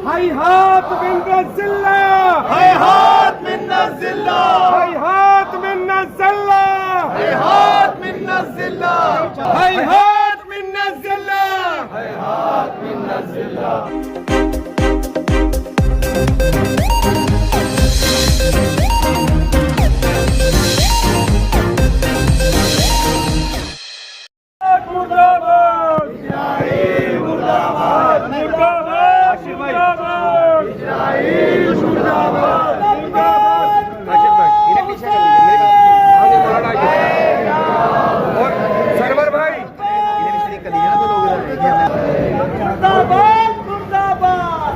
هيهات منا الذلة، هيهات منا الذلة، هيهات منا الذلة، هيهات منا الذلة، هيهات منا الذلة، هيهات منا الذلة. مرداباد اسرائیل، مرداباد مرداباد مرداباد اسرائیل مرداباد. سرور بھائی مرداباد مرداباد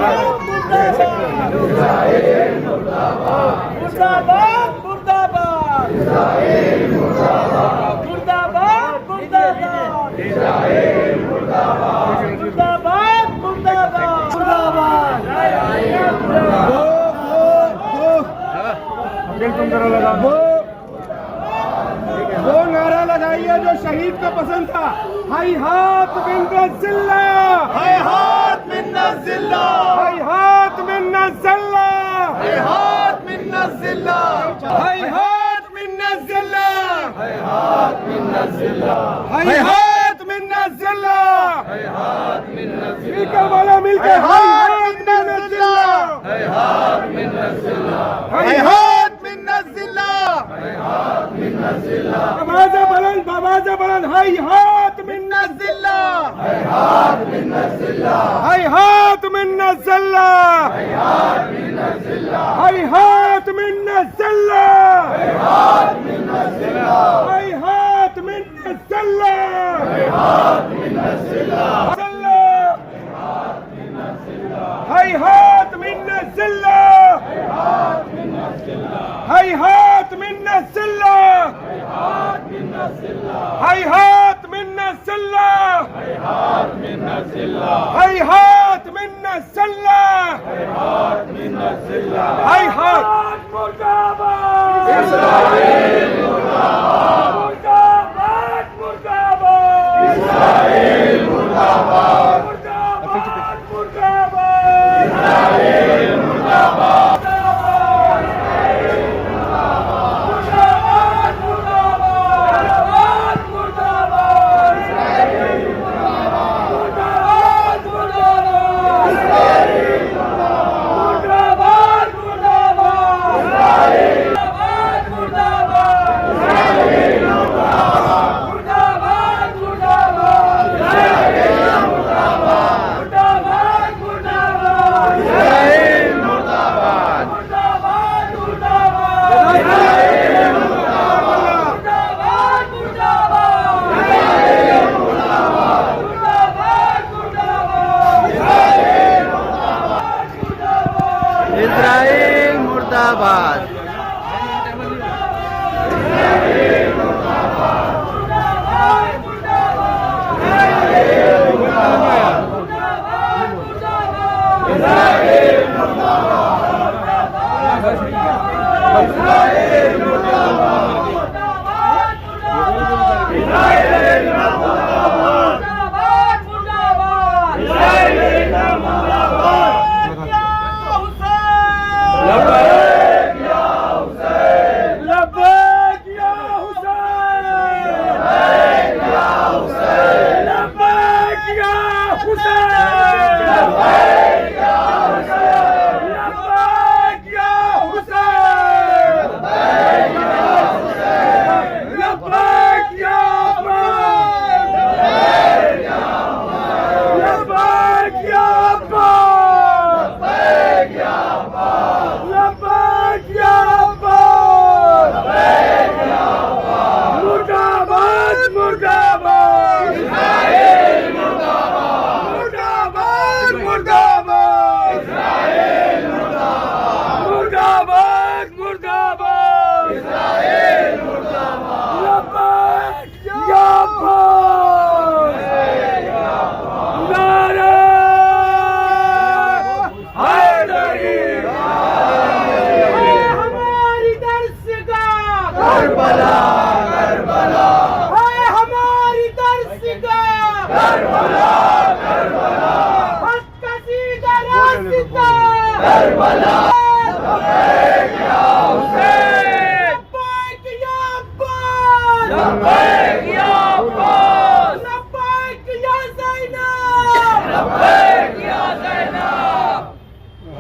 اسرائیل مرداباد مرداباد اسرائیل مرداباد مرداباد مرداباد اسرائیل مرداباد مرداباد مرداباد اسرائیل مرداباد مرداباد مرداباد وہ نعرہ لگائیے جو شہید کو پسند تھا، ہیہات منا الذلہ، هيهات منا الذلة، ہیہات منا الذلہ، هيهات منا الذلة، ہیہات منا الذلہ، هيهات منا الذلة، ہیہات منا الذلہ، هيهات منا الذلة، اسپیکر والا مل کے ہیہات منا الذلہ، هيهات منا الذلة، ہیہات منا الذلہ، هيهات منا الذلة، آواز بلند، آواز بلند، ہیہات منا الذلہ، هيهات منا الذلة، ہیہات منا الذلہ، هيهات منا الذلة، ہیہات منا الذلہ، هيهات منا الذلة، ہیہات منا الذلہ، هيهات منا الذلة، ہیہات منا الذلہ، ہیہات منا الذلہ، ہیہات منا الذلہ، هيهات منا الذلة، ہیہات منا الذلہ، هيهات منا الذلة. ہیہات مرداباد، اسرائیل مرداباد، مرداباد مرداباد، اسرائیل مرداباد، مرداباد مرداباد، اسرائیل مرداباد، اسرائیل مرداباد.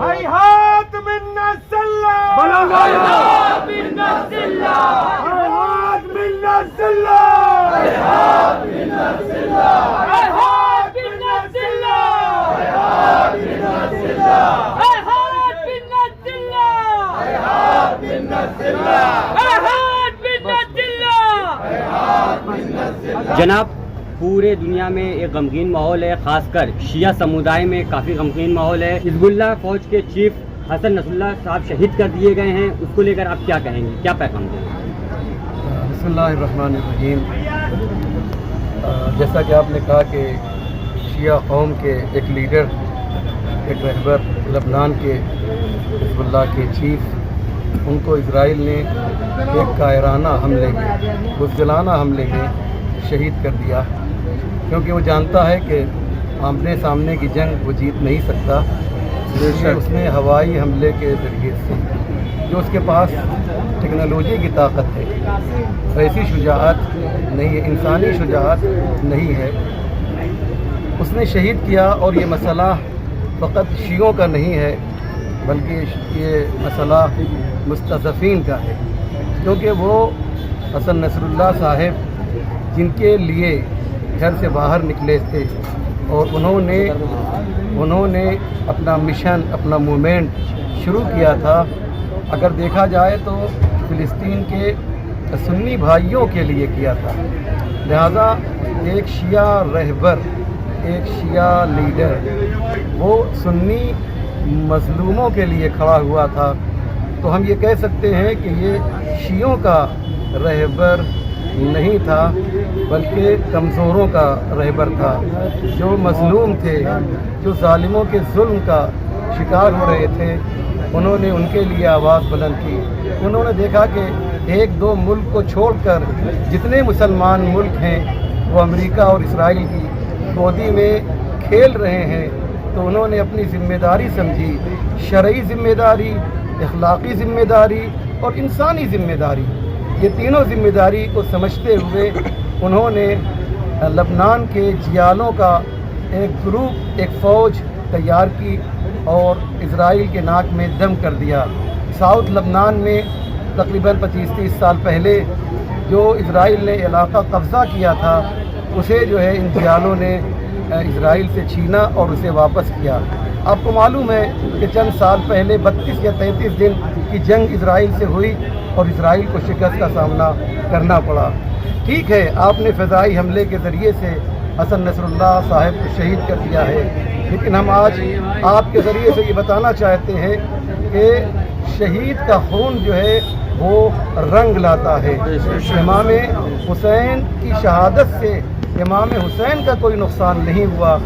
هيهات منا الذلة هيهات منا الذلة هيهات منا الذلة هيهات منا الذلة هيهات منا الذلة هيهات منا الذلة هيهات منا الذلة هيهات منا الذلة هيهات منا الذلة هيهات منا الذلة. جناب، پورے دنیا میں ایک غمگین ماحول ہے، خاص کر شیعہ سمودائے میں کافی غمگین ماحول ہے. حزب اللہ فوج کے چیف حسن نصر اللہ صاحب شہید کر دیے گئے ہیں، اس کو لے کر آپ کیا کہیں گے، کیا پیغام دیں گے؟ بسم اللہ الرحمن الرحیم. جیسا کہ آپ نے کہا کہ شیعہ قوم کے ایک لیڈر، ایک رہبر، لبنان کے حزب اللہ کے چیف، ان کو اسرائیل نے ایک کائرانہ حملے میں، بزدلانہ حملے میں شہید کر دیا، کیونکہ وہ جانتا ہے کہ آمنے سامنے کی جنگ وہ جیت نہیں سکتا. اس نے ہوائی حملے کے ذریعے سے، جو اس کے پاس ٹیکنالوجی کی طاقت ہے، ویسی شجاعت نہیں ہے، انسانی شجاعت نہیں ہے، اس نے شہید کیا. اور یہ مسئلہ فقط شیعوں کا نہیں ہے، بلکہ یہ مسئلہ مستضعفین کا ہے، کیونکہ وہ حسن نصر اللہ صاحب جن کے لیے گھر سے باہر نکلے تھے، اور انہوں نے اپنا مشن، اپنا موومنٹ شروع کیا تھا. اگر دیکھا جائے تو فلسطین کے سنی بھائیوں کے لیے کیا تھا. لہذا ایک شیعہ رہبر، ایک شیعہ لیڈر، وہ سنی مظلوموں کے لیے کھڑا ہوا تھا. تو ہم یہ کہہ سکتے ہیں کہ یہ شیعوں کا رہبر نہیں تھا، بلکہ کمزوروں کا رہبر تھا، جو مظلوم تھے، جو ظالموں کے ظلم کا شکار ہو رہے تھے. انہوں نے ان کے لیے آواز بلند کی. انہوں نے دیکھا کہ ایک دو ملک کو چھوڑ کر جتنے مسلمان ملک ہیں وہ امریکہ اور اسرائیل کی گودی میں کھیل رہے ہیں، تو انہوں نے اپنی ذمہ داری سمجھی، شرعی ذمہ داری، اخلاقی ذمہ داری اور انسانی ذمہ داری. یہ تینوں ذمہ داری کو سمجھتے ہوئے انہوں نے لبنان کے جیالوں کا ایک گروپ، ایک فوج تیار کی اور اسرائیل کے ناک میں دم کر دیا. ساؤتھ لبنان میں تقریباً 25-30 سال پہلے جو اسرائیل نے علاقہ قبضہ کیا تھا، اسے جو ہے ان جیالوں نے اسرائیل سے چھینا اور اسے واپس کیا. آپ کو معلوم ہے کہ چند سال پہلے 32 یا 33 دن کی جنگ اسرائیل سے ہوئی اور اسرائیل کو شکست کا سامنا کرنا پڑا. ٹھیک ہے، آپ نے فضائی حملے کے ذریعے سے حسن نصر اللہ صاحب کو شہید کر دیا ہے، لیکن ہم آج آپ کے ذریعے سے یہ بتانا چاہتے ہیں کہ شہید کا خون جو ہے وہ رنگ لاتا ہے. امام حسین کی شہادت سے امام حسین کا کوئی نقصان نہیں ہوا،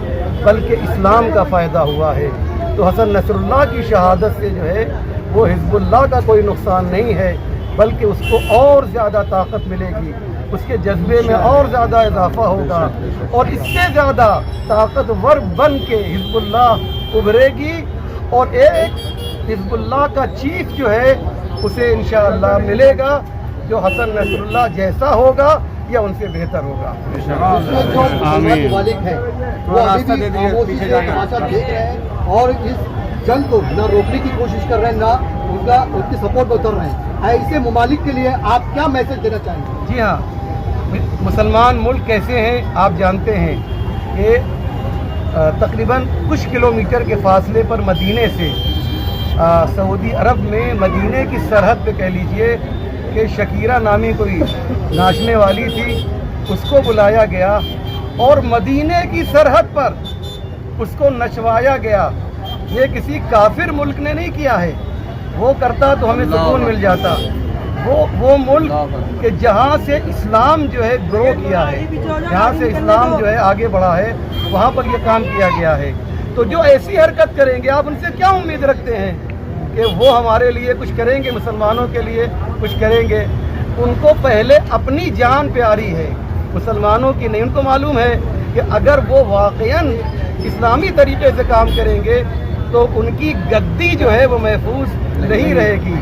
بلکہ اسلام کا فائدہ ہوا ہے. تو حسن نصر اللہ کی شہادت سے جو ہے وہ حزب اللہ کا کوئی نقصان نہیں ہے، بلکہ اس کو اور زیادہ طاقت ملے گی، اس کے جذبے میں اور زیادہ اضافہ ہوگا، اور اس سے زیادہ طاقتور بن کے حزب اللہ ابھرے گی. اور ایک حزب اللہ کا چیف جو ہے اسے انشاءاللہ ملے گا جو حسن نصر اللہ جیسا ہوگا یا ان سے بہتر ہوگا. مالک ہے وہ ابھی بھی خاموشی سے تماشا دیکھ رہے ہیں اور اس جنگ کو نہ روکنے کی کوشش کر رہے ہیں، نہ ان کی سپورٹ میں اتر رہے ہیں. ایسے ممالک کے لیے آپ کیا میسج دینا چاہیں گے؟ جی ہاں، مسلمان ملک کیسے ہیں آپ جانتے ہیں کہ تقریباً کچھ کلومیٹر کے فاصلے پر مدینے سے سعودی عرب میں مدینے کی سرحد پہ کہہ لیجئے کہ شکیرہ نامی کوئی ناچنے والی تھی، اس کو بلایا گیا اور مدینے کی سرحد پر اس کو نچوایا گیا. یہ کسی کافر ملک نے نہیں کیا ہے، وہ کرتا تو ہمیں سکون مل جاتا. وہ ملک کہ جہاں سے اسلام جو ہے گرو کیا ہے، جہاں سے اسلام جو ہے آگے بڑھا ہے، وہاں پر یہ کام کیا گیا ہے. تو جو ایسی حرکت کریں گے آپ ان سے کیا امید رکھتے ہیں کہ وہ ہمارے لیے کچھ کریں گے، مسلمانوں کے لیے کچھ کریں گے؟ ان کو پہلے اپنی جان پیاری ہے، مسلمانوں کی نہیں. ان کو معلوم ہے کہ اگر وہ واقعاً اسلامی طریقے سے کام کریں گے تو ان کی گدی جو ہے وہ محفوظ نہیں رہے گی.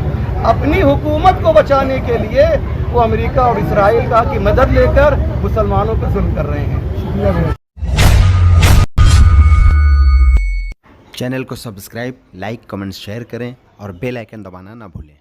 اپنی حکومت کو بچانے کے لیے وہ امریکہ اور اسرائیل کی مدد لے کر مسلمانوں پر ظلم کر رہے ہیں. چینل کو سبسکرائب، لائک، کمنٹ، شیئر کریں اور بیل آئیکن دبانا نہ بھولیں۔